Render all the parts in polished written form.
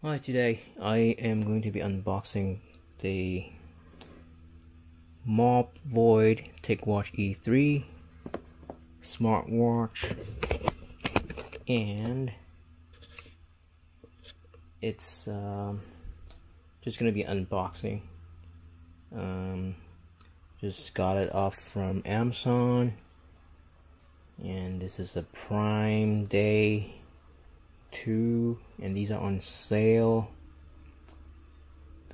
Hi, today I am going to be unboxing the Mop Void TICWATCH E3 smartwatch, and it's just going to be unboxing. Just got it off from Amazon, and this is a Prime Day 2, and these are on sale.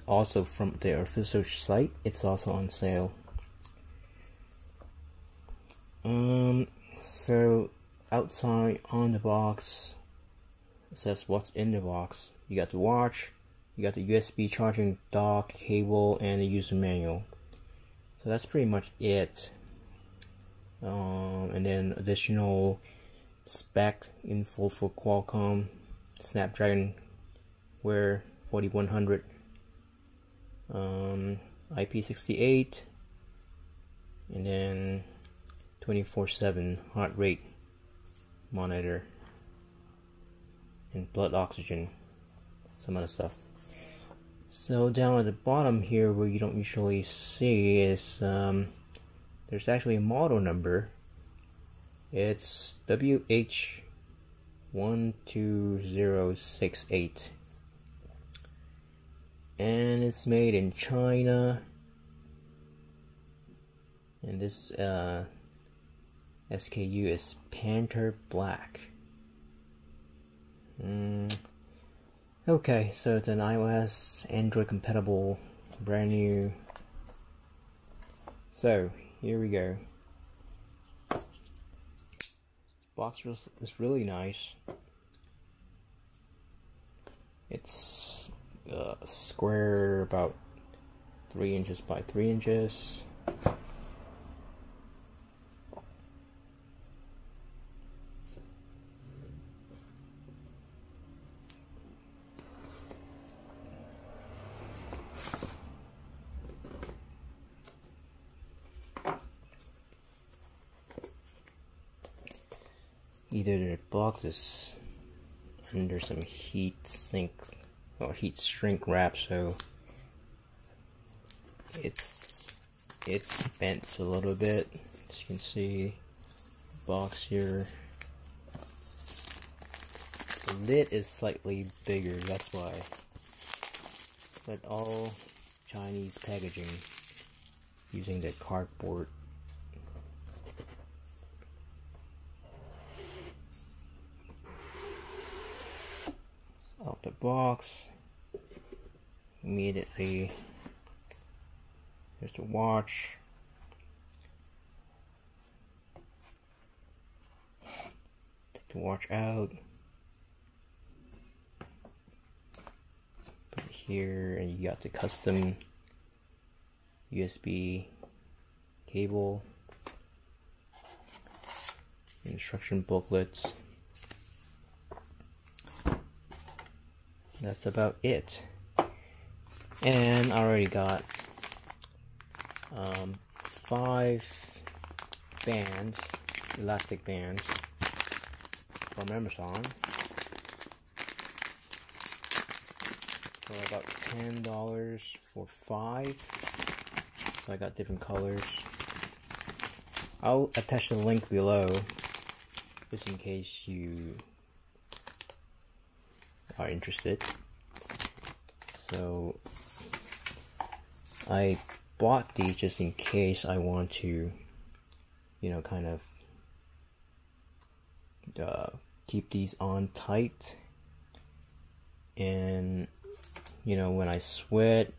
Also from their official site, it's also on sale. So outside on the box, it says what's in the box. You got the watch, you got the USB charging dock, cable, and the user manual. So that's pretty much it. And then additional spec info for Qualcomm Snapdragon Wear 4100, IP68, and then 24/7 heart rate monitor, and blood oxygen, some other stuff. So down at the bottom here, where you don't usually see, is there's actually a model number. It's WH12068, and it's made in China, and this SKU is Panther Black. Okay, so it's an iOS, Android compatible, brand new. So here we go. Box is really nice. It's square, about 3 inches by 3 inches. Either the box is under some heat shrink wrap, so it's bent a little bit. As you can see, the box here, the lid is slightly bigger, that's why. But all Chinese packaging using the cardboard. Out the box, immediately here's the watch. Take the watch out, put it here, and you got the custom USB cable, instruction booklets. That's about it. And I already got 5 bands, elastic bands, from Amazon for about $10 for 5. So I got different colors. I'll attach the link below just in case you are interested. So I bought these just in case I want to, kind of keep these on tight, and when I sweat,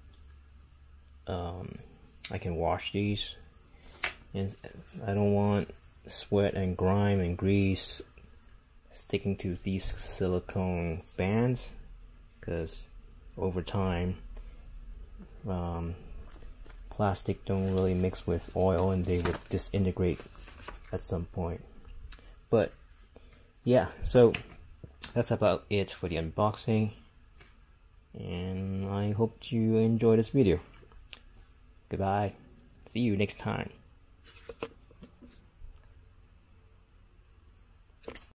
I can wash these, and I don't want sweat and grime and grease sticking to these silicone bands, because over time plastic don't really mix with oil and they would disintegrate at some point. But yeah, so that's about it for the unboxing, and I hope you enjoy this video. Goodbye, see you next time.